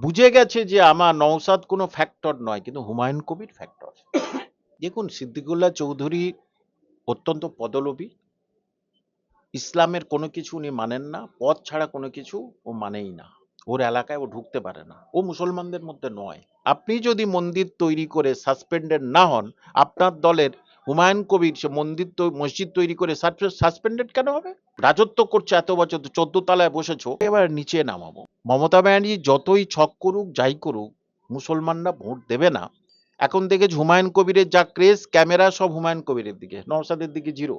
বুঝে গেছে যে আমার নওশাদ কোনো ফ্যাক্টর নয়, কিন্তু হুমায়ুন কবির ফ্যাক্টর। দেখুন, সিদ্দিকুল্লাহ চৌধুরী অত্যন্ত পদলোভী। ইসলামের কোনো কিছু উনি মানেন না, পথ ছাড়া কোনো কিছু ও মানেই না। ওর এলাকায় ও ঢুকতে পারে না, ও মুসলমানদের মধ্যে নয়। আপনি যদি মন্দির তৈরি করে সাসপেন্ডেড না হন, আপনার দলের হুমায়ুন কবির সে মসজিদ তৈরি করে সাসপেন্ডেড কেন হবে? রাজত্ব করছে এত বছর, 14 তলায় বসেছো, এবার নিচে নামাবো। মমতা ব্যানার্জি যতই ছক করুক যাই করুক, মুসলমানরা ভোট দেবে না। এখন দেখে হুমায়ুন কবিরের যা ক্রেজ, ক্যামেরা সব হুমায়ুন কবিরের দিকে, নওশাদের দিকে জিরো।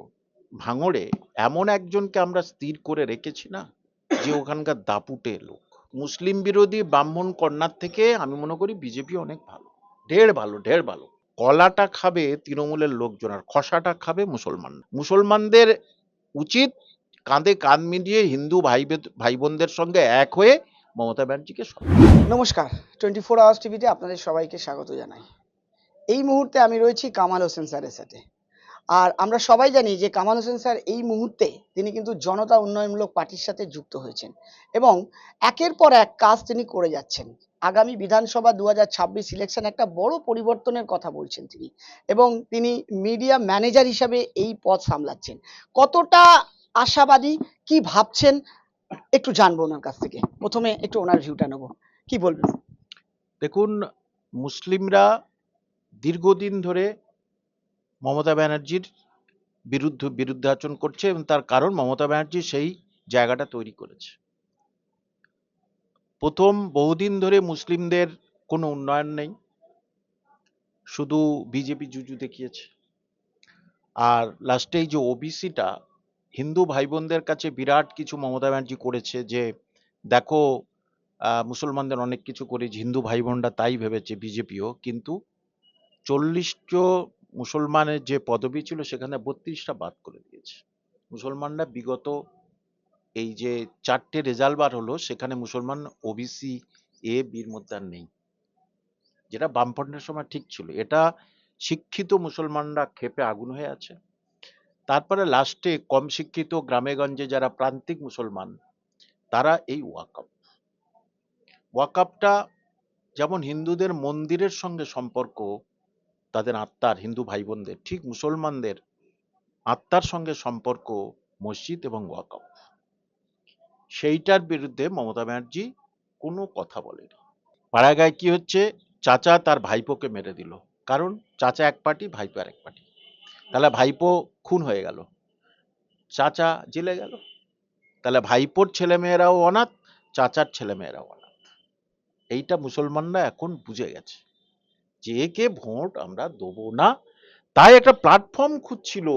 ভাঙড়ে এমন একজনকে আমরা স্থির করে রেখেছি না, যে ওখানকার দাপুটে লোক। মুসলিম বিরোধী ব্রাহ্মণ কর্নার থেকে আমি মনে করি বিজেপি অনেক ভালো, ঢের ভালো, ঢের ভালো। কলাটা খাবে তৃণমূলের লোকজন, আর খসাটা খাবে মুসলমান। মুসলমানদের উচিত কাঁধে কাঁধ মিলিয়ে হিন্দু ভাই বোনদের সঙ্গে এক হয়ে মমতা ব্যানার্জিকে নমস্কার, 24 আওয়ার্স টিভিতে আপনাদের সবাইকে স্বাগত জানাই। এই মুহূর্তে আমি রয়েছি কামাল হোসেন স্যারের সাথে। আর আমরা সবাই জানি যে কামাল হোসেন স্যার এই মুহূর্তে তিনি কিন্তু জনতা উন্নয়নমূলক পার্টির সাথে যুক্ত হয়েছেন এবং একের পর এক কাজ তিনি করে যাচ্ছেন। আগামী বিধানসভা 2026 ইলেকশন একটা বড় পরিবর্তনের কথা বলছেন তিনি, এবং তিনি মিডিয়া ম্যানেজার হিসাবে এই পদ সামলাচ্ছেন। কতটা আশাবাদী, কি ভাবছেন, একটু জানবো ওনার কাছ থেকে। প্রথমে একটু ওনার ভিউটা নেবো, কি বলবেন? দেখুন, মুসলিমরা দীর্ঘদিন ধরে মমতা ব্যানার্জির বিরুদ্ধাচরণ করছে, এবং তার কারণ মমতা ব্যানার্জি সেই জায়গাটা তৈরি করেছে। প্রথম বহুদিন ধরে মুসলিমদের কোনো উন্নয়ন নেই, শুধু বিজেপি জুজু দেখিয়েছে। আর লাস্টে এই যে ওবিসিটা, হিন্দু ভাই বোনদের কাছে বিরাট কিছু মমতা ব্যানার্জি করেছে, যে দেখো মুসলমানদের অনেক কিছু করেছে, হিন্দু ভাই বোনরা তাই ভেবেছে বিজেপিও। কিন্তু 40টা মুসলমানের যে পদবি ছিল সেখানে 32টা বাদ করে দিয়েছে। মুসলমানরা বিগত এই যে 4টে রেজাল্ট বার হলো, সেখানে মুসলমান ওবিসি এ বির মধ্যে আর নেই, যেটা বামফ্রন্টের সময় ঠিক ছিল। এটা শিক্ষিত মুসলমানরা ক্ষেপে আগুন হয়ে আছে। তারপরে লাস্টে কম শিক্ষিত গ্রামেগঞ্জে যারা প্রান্তিক মুসলমান, তারা এই ওয়াকাপটা যেমন হিন্দুদের মন্দিরের সঙ্গে সম্পর্ক, তাদের আত্মার, হিন্দু ভাই বোনদের, ঠিক মুসলমানদের আত্মার সঙ্গে সম্পর্ক মসজিদ এবং ওয়াকাপ। সেইটার বিরুদ্ধে মমতা ব্যানার্জি কোনো কথা বলেনি। পাড়াগায় কি হচ্ছে, চাচা তার ভাইপোকে মেরে দিল, কারণ চাচা এক পার্টি, ভাইপো আর এক পার্টি। তাহলে ভাইপো খুন হয়ে গেল, চাচা জেলে গেল। তাহলে ভাইপোর ছেলেমেয়েরাও অনাথ, চাচার ছেলেমেয়েরাও অনাথ। এইটা মুসলমানরা এখন বুঝে গেছে যে একে ভোট আমরা দেবো না। তাই একটা প্ল্যাটফর্ম খুঁজছিল,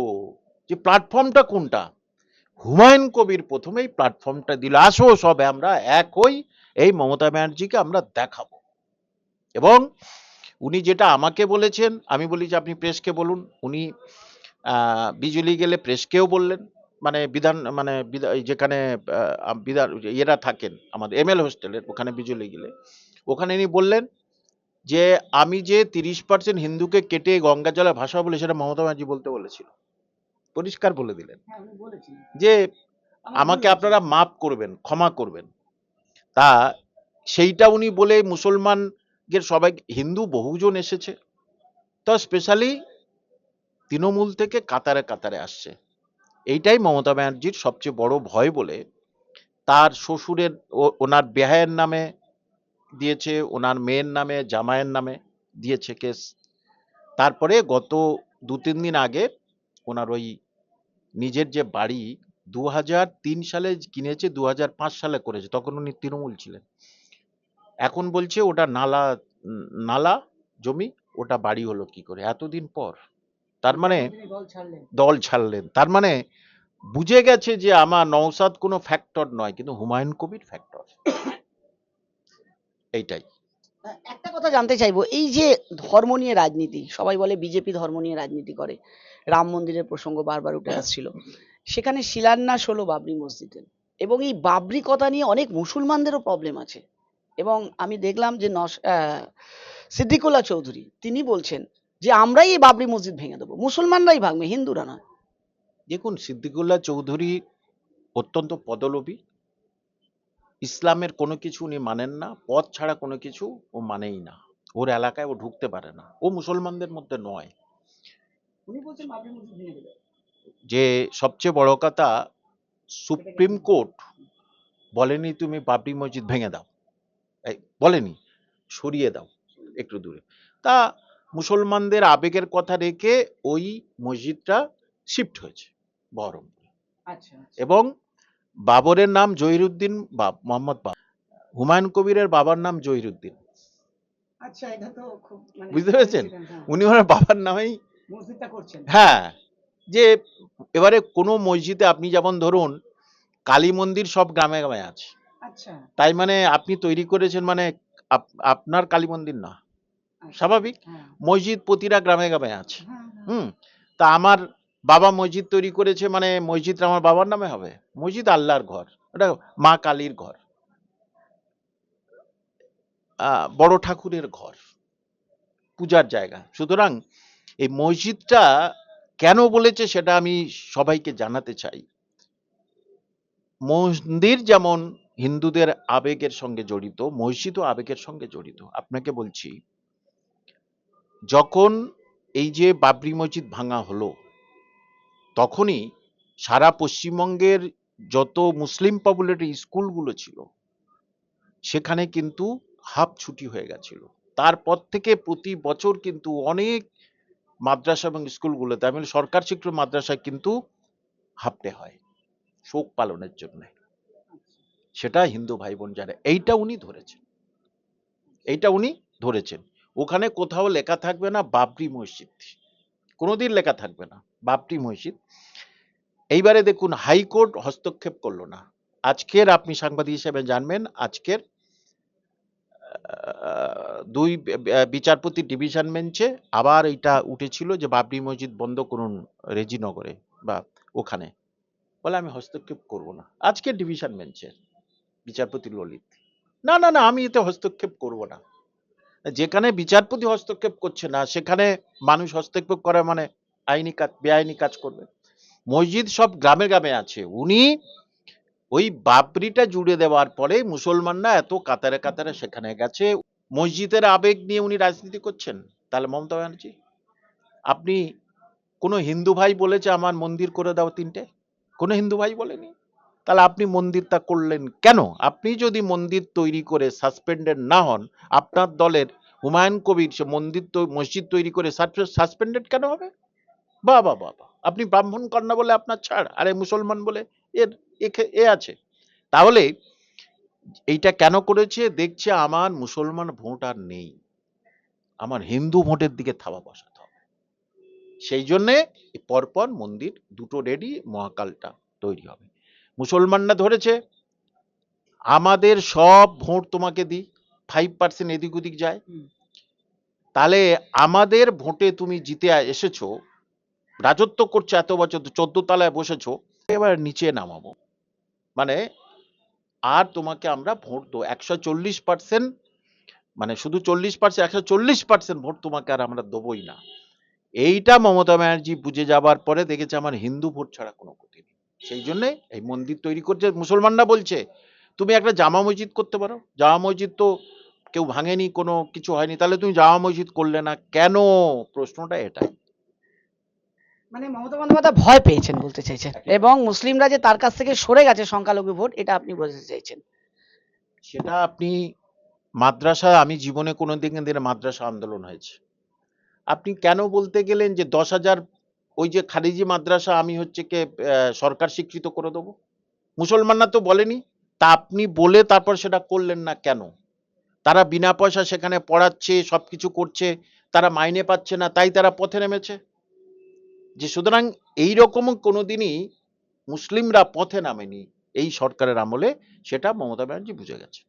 যে প্ল্যাটফর্মটা কোনটা। হুমায়ুন কবির প্রথমেই প্ল্যাটফর্মটা দিল, আসো সবে আমরা এক হই, এই মমতা ব্যানার্জিকে আমরা দেখাবো। এবং উনি যেটা আমাকে বলেছেন, আমি বলি যে আপনি প্রেসকে বলুন। উনি বিজুলি গেলে প্রেসকেও বললেন, মানে যেখানে এরা থাকেন আমাদের এমএল হোস্টেলের ওখানে, বিজুলি গেলে ওখানে ইনি বললেন যে আমি যে 30% হিন্দুকে কেটে গঙ্গা জলে ভাষা বলে, সেটা মমতা ব্যানার্জি বলতে বলেছিল। পরিষ্কার বলে দিলেন যে আমাকে আপনারা মাফ করবেন, ক্ষমা করবেন। তা সেইটা উনি বলে মুসলমানদের সবাই, হিন্দু বহুজন এসেছে, তো স্পেশালি তৃণমূল থেকে কাতারে কাতারে আসছে। এইটাই মমতা ব্যানার্জির সবচেয়ে বড় ভয় বলে তার শ্বশুরের ওনার বেহায়ের নামে দিয়েছে, ওনার মেয়ের নামে, জামাইয়ের নামে দিয়েছে কেস। তারপরে গত 2-3 দিন আগে ওনার ওই নিজের যে বাড়ি 2003 সালে কিনেছে, 2005 সালে করেছে, তখন উনি তৃণমূল ছিলেন। এখন বলছে ওটা নালা জমি, ওটা বাড়ি হলো কি করে এতদিন পর। তার মানে দল ছাড়লেন, তার মানে বুঝে গেছে যে আমার নওশাদ কোনো ফ্যাক্টর নয়, কিন্তু হুমায়ুন কবির ফ্যাক্টর। এইটাই। একটা কথা জানতে চাইবো, এই যে ধর্ম নিয়ে রাজনীতি, সবাই বলে বিজেপি ধর্ম নিয়ে রাজনীতি করে, রাম মন্দিরের প্রসঙ্গ বারবার উঠে আসছিল, সেখানে শিলান্যাস হলো বাবরি মসজিদের, এবং এই বাবরি কথা নিয়ে অনেক মুসলমানদেরও প্রবলেম আছে। এবং আমি দেখলাম যে সিদ্দিকুল্লাহ চৌধুরী তিনি বলছেন যে আমরাই এই বাবরি মসজিদ ভেঙে দেবো, মুসলমানরাই ভাঙবে, হিন্দুরা নয়। দেখুন, সিদ্দিকুল্লাহ চৌধুরী অত্যন্ত পদলোভী। ইসলামের কোনো কিছু উনি মানেন না, পথ ছাড়া কোনো কিছু ও মানেই না। ওর এলাকায় ও ঢুকতে পারে না, ও মুসলমানদের মধ্যে নয়। উনি বলছেন বাবরি মসজিদ ভেঙে দেবে। যে সবচেয়ে বড় কথা, সুপ্রিম কোর্ট বলেনি তুমি বাবরি মসজিদ ভেঙে দাও, বলেনি, সরিয়ে দাও একটু দূরে। তা মুসলমানদের আবেগের কথা রেখে ওই মসজিদটা শিফট হয়েছে বহরমপুরে। আচ্ছা আচ্ছা। এবং বাবরের নাম জহিরুদ্দিন, মোহাম্মদ হুমায়ুন কবিরের বাবার নাম জহিরুদ্দিন। আচ্ছা, এটা তো খুব মানে বুঝতে পেরেছেন? coincidence, হ্যাঁ। উনি ওনার বাবার নামেই, মসজিদটা করছেন। হ্যাঁ, যে এবারে কোনো মসজিদে আপনি যেমন ধরুন কালী মন্দির সব গ্রামে গ্রামে আছে, আচ্ছা তাই মানে আপনি তৈরি করেছেন মানে আপনার কালী মন্দির না, আচ্ছা। স্বাভাবিক। হ্যাঁ মসজিদ প্রতিটা গ্রামে গ্রামে আছে। হ্যাঁ হ্যাঁ। হুম। তা আমার বাবা মসজিদ তৈরি করেছে মানে মসজিদটা আমার বাবার নামে হবে? মসজিদ আল্লাহর ঘর, ওটা মা কালীর ঘর, বড় ঠাকুরের ঘর, পূজার জায়গা। সুতরাং এই মসজিদটা কেন বলেছে সেটা আমি সবাইকে জানাতে চাই। মন্দির যেমন হিন্দুদের আবেগের সঙ্গে জড়িত, মসজিদও আবেগের সঙ্গে জড়িত। আপনাকে বলছি, যখন এই যে বাবরি মসজিদ ভাঙা হলো, তখনই সারা পশ্চিমবঙ্গের যত মুসলিম পপুলেটেড স্কুলগুলো ছিল সেখানে কিন্তু হাফ ছুটি হয়ে গেছিল। তারপর থেকে প্রতি বছর কিন্তু অনেক মাদ্রাসা এবং স্কুলগুলোতে, আমি বলি সরকার স্বীকৃত মাদ্রাসায় কিন্তু হাফ ডে হয় শোক পালনের জন্য। সেটা হিন্দু ভাই বোন যারা, এইটা উনি ধরেছেন, এইটা উনি ধরেছেন। ওখানে কোথাও লেখা থাকবে না বাবরি মসজিদ, কোনোদিন লেখা থাকবে না বাবরি মসজিদ। এইবারে দেখুন হাইকোর্ট হস্তক্ষেপ করলো না। আজকের আপনি সাংবাদিক হিসেবে জানবেন, আজকের দুই বিচারপতি ডিভিশন বেঞ্চে আবার এইটা উঠেছিল যে বাবরি মসজিদ বন্ধ করুন রেজিনগরে বা ওখানে, বলে আমি হস্তক্ষেপ করব না। আজকের ডিভিশন বেঞ্চের বিচারপতি ললিত, না না না আমি এতে হস্তক্ষেপ করব না। যেখানে বিচারপতি হস্তক্ষেপ করছে না সেখানে মানুষ হস্তক্ষেপ করে মানে আইনি কাজ, বেআইনি কাজ করবে। মসজিদ সব গ্রামে গ্রামে আছে, উনি ওই বাবরিটা জুড়ে দেওয়ার পরে মুসলমানরা এত কাতারে কাতারে সেখানে গেছে, মসজিদের আবেগ নিয়ে উনি রাজনীতি করছেন। তাহলে মমতা ব্যানার্জি, আপনি কোনো হিন্দু ভাই বলেছে আমার মন্দির করে দাও তিনটে? কোনো হিন্দু ভাই বলেনি। তাহলে আপনি মন্দিরটা করলেন কেন? আপনি যদি মন্দির তৈরি করে সাসপেন্ডেড না হন, আপনার দলের হুমায়ুন কবির সে মসজিদ তৈরি করে সাসপেন্ডেড কেন হবে? বাহ বাহ বাহ বাহ, আপনি ব্রাহ্মণ কন্যা বলে আপনার ছাড়, আরে মুসলমান বলে এর এ আছে। তাহলে এইটা কেন করেছে? দেখছে আমার মুসলমান ভোট আর নেই, আমার হিন্দু ভোটের দিকে থাবা বসাতে হবে। সেই জন্যে পরপর মন্দির দুটো রেডি, মহাকালটা তৈরি হবে। মুসলমানরা ধরেছে আমাদের সব ভোট তোমাকে দিই, 5% এদিক ওদিক যায়, তাহলে আমাদের ভোটে তুমি জিতে এসেছো, রাজত্ব করছো এত বছর, 14 তলায় বসেছো, এবার নিচে নামাবো, মানে আর তোমাকে আমরা ভোট দেবো 140%, মানে শুধু 40%, 140% ভোট তোমাকে আর আমরা দেবোই না। এইটা মমতা ব্যানার্জি বুঝে যাবার পরে দেখেছে আমার হিন্দু ভোট ছাড়া কোনো গতি নেই, সেই জন্যে এই মন্দির তৈরি করছে। মুসলমানরা বলছে তুমি একটা জামা মসজিদ করতে পারো, জামা মসজিদ তো কেউ ভাঙেনি, কোনো কিছু হয়নি, তাহলে তুমি জামা মসজিদ করলে না কেন? প্রশ্নটা এটাই। মানে মমতা বন্দ্যোপাধ্যায় ভয় পেয়েছেন বলতে চাইছেন, এবং মুসলিমরা যে তার কাছ থেকে সরে গেছে সংখ্যালঘু ভোট, এটা আপনি বলতে চাইছেন। সেটা আপনি মাদ্রাসা, আমি জীবনে কোনো দিনে মাদ্রাসা আন্দোলন হয়েছে, আপনি কেন বলতে গেলেন যে 10,000 ওই যে খারিজি মাদ্রাসা আমি হচ্ছে কে সরকার স্বীকৃত করে দেবো? মুসলমানরা তো বলেনি, তা আপনি বলে তারপর সেটা করলেন না কেন? তারা বিনা পয়সা সেখানে পড়াচ্ছে, সবকিছু করছে, তারা মাইনে পাচ্ছে না, তাই তারা পথে নেমেছে। যে সুতরাং এইরকম কোনোদিনই মুসলিমরা পথে নামেনি এই সরকারের আমলে, সেটা মমতা ব্যানার্জি বুঝে গেছে।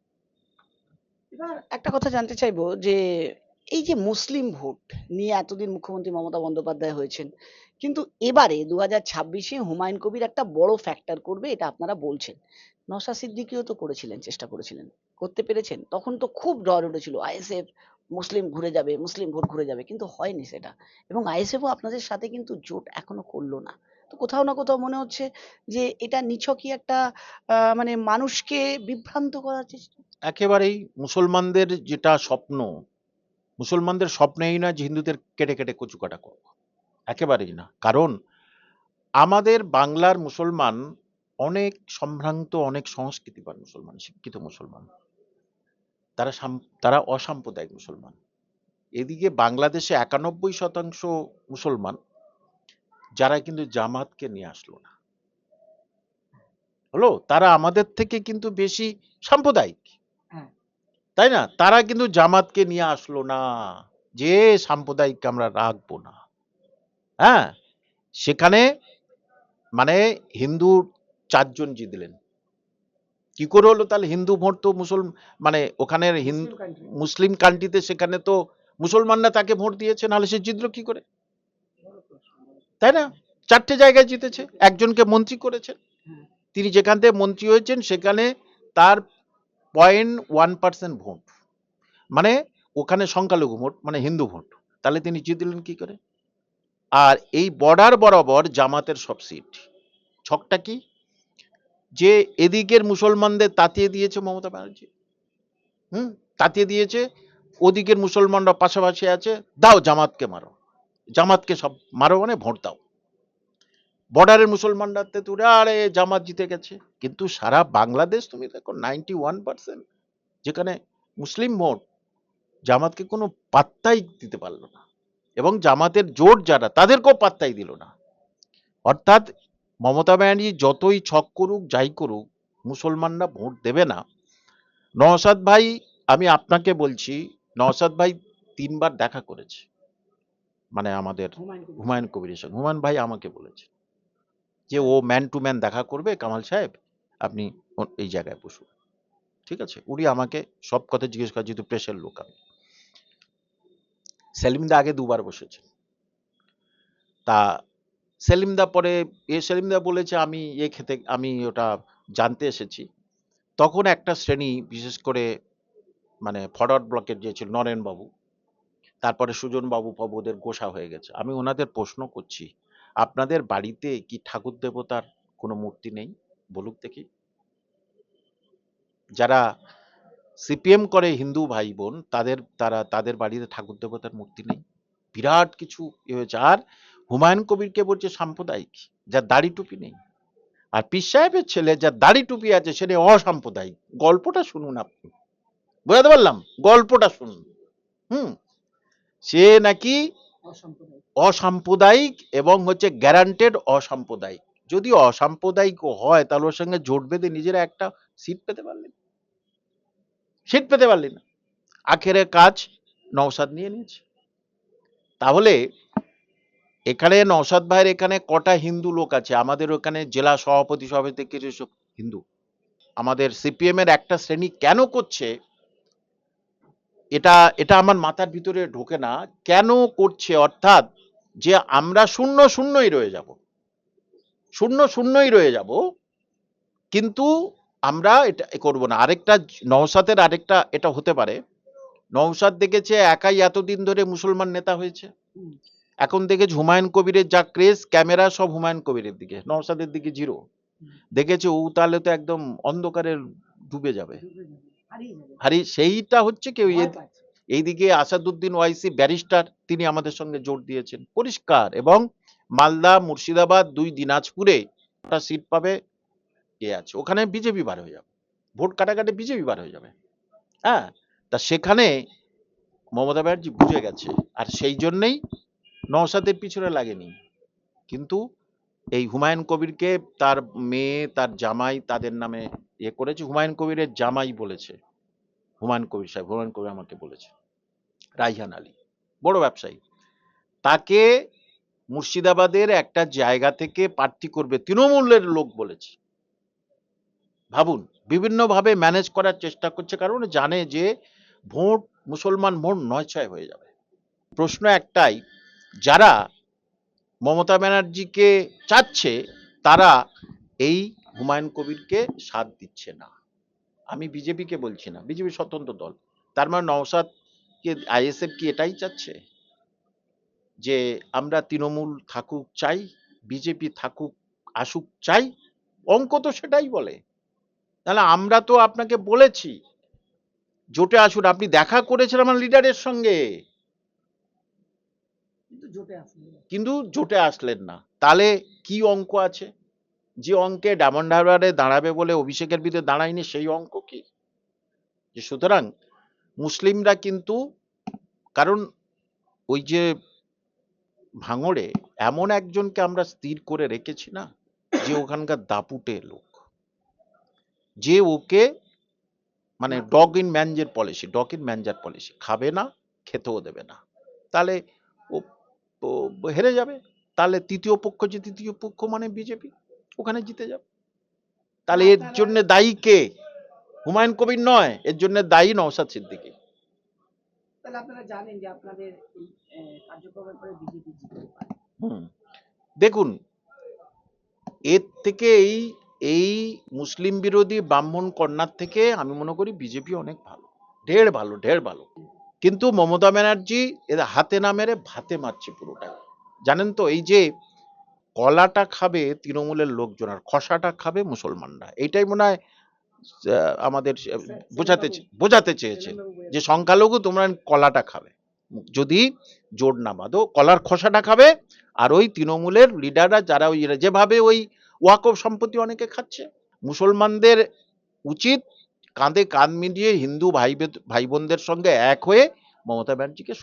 এবার একটা কথা জানতে চাইবো যে এই যে মুসলিম ভোট নিয়ে এতদিন মুখ্যমন্ত্রী মমতা বন্দ্যোপাধ্যায় হয়েছেন, কিন্তু এবারে 2026-এ হুমায়ুন কবির একটা বড় ফ্যাক্টর করবে, এটা আপনারা বলছেন। নওশাদ সিদ্দিকীও তো করেছিলেন, চেষ্টা করেছিলেন, করতে পেরেছেন? তখন তো খুব ঝড় উঠেছিল, আইএসএফ মুসলিম ঘুরে যাবে, মুসলিম ভোট ঘুরে যাবে, কিন্তু হয়নি সেটা। এবং আইএসএফও আপনাদের সাথে কিন্তু জোট এখনো করলো না। তো কোথাও না কোথাও মনে হচ্ছে যে এটা নিছকই একটা মানে মানুষকে বিভ্রান্ত করার চেষ্টা। একেবারেই মুসলমানদের যেটা স্বপ্ন, মুসলমানদের স্বপ্নেই না যে হিন্দুদের কেটে কেটে কচুকাটা করব, একেবারেই না। কারণ আমাদের বাংলার মুসলমান অনেক সম্ভ্রান্ত, অনেক সংস্কৃতিবান মুসলমান, শিক্ষিত মুসলমান। তারা অসাম্প্রদায়িক মুসলমান। এদিকে বাংলাদেশে 91% মুসলমান, যারা কিন্তু জামাতকে নিয়ে আসলো না। হলো, তারা আমাদের থেকে কিন্তু বেশি সাম্প্রদায়িক, হ্যাঁ। তাই না? তারা কিন্তু জামাতকে নিয়ে আসলো না, যে সাম্প্রদায়িককে আমরা রাখবো না। হ্যাঁ, সেখানে মানে হিন্দু 4 জন জিতলেন। কি করে হলো তাহলে? হিন্দু ভোট তো মানে ওখানের মুসলিম কান্ট্রিতে, সেখানে তো মুসলমানরা তাকে ভোট দিয়েছে, নাহলে সে জিতলো কি করে? তাই না? 4টে জায়গায় জিতেছে, একজনকে মন্ত্রী করেছেন। তিনি যেখান থেকে মন্ত্রী হয়েছেন সেখানে তার 0.1% ভোট, মানে ওখানে সংখ্যালঘু ভোট, মানে হিন্দু ভোট। তাহলে তিনি জিতলেন কি করে? আর এই বর্ডার বরাবর জামাতের সব সিট। ছকটা কি? যে এদিকের মুসলমানদের তাতিয়ে দিয়েছে মমতা ব্যানার্জি, তাতিয়ে দিয়েছে, ওদিকের মুসলমানরা পাশাপাশি আছে, দাও জামাতকে মারো, জামাতকে সব মারো, মানে ভোট দাও। বর্ডারের মুসলমানরা তুলে আরে জামাত জিতে গেছে। কিন্তু সারা বাংলাদেশ তুমি দেখো 91%, যেখানে মুসলিম ভোট, জামাতকে কোনো পাত্তাই দিতে পারলো না, এবং জামাতের জোট যারা তাদেরকেও পাত্তাই দিল না। অর্থাৎ মমতা ব্যানার্জি যতই ছক করুক, যাই করুক, মুসলমানরা ভোট দেবে না। নওশাদ ভাই, আমি আপনাকে বলছি, নওশাদ ভাই 3বার দেখা করেছে, মানে আমাদের হুমায়ুন কবিরের সঙ্গে। হুমায়ুন ভাই আমাকে বলেছে যে ও ম্যান টু ম্যান দেখা করবে, কামাল সাহেব আপনি এই জায়গায় বসুন। ঠিক আছে, উনি আমাকে সব কথা জিজ্ঞেস করে, যেহেতু প্রেসের লোক আমি। সেলিমদা আগে 2বার বসেছে। তা সেলিমদা পরে সেলিমদা বলেছে আমি ওটা জানতে এসেছি। তখন একটা শ্রেণী, বিশেষ করে মানে ফরওয়ার্ড ব্লকের যে ছিল নরেন বাবু, তারপরে সুজন বাবু ফাবু, ওদের গোসা হয়ে গেছে। আমি ওনাদের প্রশ্ন করছি, আপনাদের বাড়িতে কি ঠাকুর দেবতার কোনো মূর্তি নেই? বলুক দেখি। যারা সিপিএম করে হিন্দু ভাই বোন, তাদের বাড়িতে ঠাকুর দেবতার মূর্তি নেই। বিরাট কিছু হয়েছে। আর হুমায়ুন কবিরকে বলছে সাম্প্রদায়িক, যার দাড়ি টুপি নেই। আর পীর সাহেবের ছেলে যার দাড়ি টুপি আছে, সেটা অসাম্প্রদায়িক। গল্পটা শুনুন আপনি, বুঝাতে পারলাম? গল্পটা শুনুন। সে নাকি অসাম্প্রদায়িক, এবং হচ্ছে গ্যারান্টেড অসাম্প্রদায়িক। যদি অসাম্প্রদায়িক হয়, তাহলে ওর সঙ্গে জোট বেঁধে নিজেরা একটা সিট পেতে পারলেন, না। আখেরে কাজ নওশাদ নিয়ে নিয়েছে। তাহলে এখানে নওশাদ ভাইয়ের এখানে কটা হিন্দু লোক আছে? আমাদের ওখানে জেলা সভাপতি সভাপতি কিছু সব হিন্দু। আমাদের সিপিএম এর একটা শ্রেণী কেন করছে এটা, আমার মাথার ভিতরে ঢোকে না, কেন করছে? অর্থাৎ যে আমরা শূন্য শূন্যই রয়ে যাব, কিন্তু আমরা এটা করব না। আরেকটা নওশাদের আরেকটা এটা হতে পারে, নওশাদ দেখেছে একাই এতদিন ধরে মুসলমান নেতা হয়েছে, এখন দেখেছে হুমায়ুন কবিরের যা ক্রেজ, ক্যামেরা সব হুমায়ুন কবিরের দিকে, নওশাদের দিকে জিরো। দেখেছে ও তাহলে তো একদম অন্ধকারে ডুবে যাবে, সেইটা হচ্ছে কেউ। এইদিকে আসাদুদ্দিন ওয়াইসি ব্যারিস্টার, তিনি আমাদের সঙ্গে জোট দিয়েছেন পরিষ্কার, এবং মালদা, মুর্শিদাবাদ, 2 দিনাজপুরে একটা সিট পাবে আছে, ওখানে বিজেপি বার হয়ে যাবে, ভোট কাটাকাটি বিজেপি বার হয়ে যাবে। হ্যাঁ, তা সেখানে মমতা ব্যানার্জি বুঝে গেছে, আর সেই জন্যই নওশাদের পিছনে লাগেনি। কিন্তু এই হুমায়ুন কবিরকে তার মেয়ে, তার জামাই, তাদের নামে করেছে। হুমায়ুন কবিরের জামাই বলেছে, হুমায়ুন কবির আমাকে বলেছে, রাইহান আলী, বড় ব্যবসায়ী, তাকে মুর্শিদাবাদের একটা জায়গা থেকে প্রার্থী করবে তৃণমূলের লোক বলেছে। ভাবুন, বিভিন্নভাবে ম্যানেজ করার চেষ্টা করছে, কারণ জানে যে ভোট, মুসলমান ভোট 9-6 হয়ে যাবে। প্রশ্ন একটাই, যারা মমতা ব্যানার্জিকে চাচ্ছে, তারা এই হুমায়ুন কবিরকে সাথ দিচ্ছে না। আমি বিজেপিকে বলছি না, বিজেপি স্বতন্ত্র দল। তার মানে নওশাদকে, আইএসএফ কি এটাই চাচ্ছে যে আমরা তৃণমূল থাকুক চাই, বিজেপি থাকুক আসুক চাই, অঙ্ক তো সেটাই বলে। তাহলে আমরা তো আপনাকে বলেছি জোটে আসুন, আপনি দেখা করেছেন আমার লিডারের সঙ্গে, কিন্তু জোটে আসলেন না। তাহলে কি অঙ্ক আছে? যে অঙ্কে ডায়মন্ড হারবারে দাঁড়াবে বলে অভিষেকের বিরুদ্ধে দাঁড়ায়নি, সেই অঙ্ক কি? যে সুতরাং মুসলিমরা কিন্তু, কারণ ওই যে ভাঙড়ে এমন একজনকে আমরা স্থির করে রেখেছি না, যে ওখানকার দাপুটে লোক, যে ওকে মানে ডগ ইন ম্যানজার পলিসি, খাবে না, খেতেও দেবে না। তাহলে ও ও হেরে যাবে। তাহলে তৃতীয় পক্ষ মানে বিজেপি, ওখানে জিতে যাবে। তাহলে এর জন্য দায়ী কে? হুমায়ুন কবির নয়, এর জন্য দায়ী নওশাদ সিদ্দিকী। তাহলে আপনারা জানেন যে আপনাদের এই কার্যক্রমের পরে বিজেপি জিততে পারে। দেখুন, এর থেকে এই মুসলিম বিরোধী ব্রাহ্মণ কর্নার থেকে আমি মনে করি বিজেপি অনেক ভালো, ঢের ভালো। কিন্তু মমতা ব্যানার্জি এদের হাতে না মেরে ভাতে মারছে পুরোটা। জানেন তো, এই যে কলাটা খাবে তৃণমূলের লোকজন আর খসাটা খাবে মুসলমানরা, এইটাই মনে হয় আমাদের বোঝাতে চেয়েছে, যে সংখ্যালঘু তোমরা কলাটা খাবে, যদি জোর না বাঁধো কলার খোসাটা খাবে। আর ওই তৃণমূলের লিডাররা যারা ওই যেভাবে ওই ওয়াকফ সম্পত্তি অনেকে খাচ্ছে, মুসলমানদের উচিত কাঁধে কাঁধ মিলিয়ে হিন্দু ভাই বোনদের সঙ্গে এক হয়ে মমতা ব্যানার্জিকে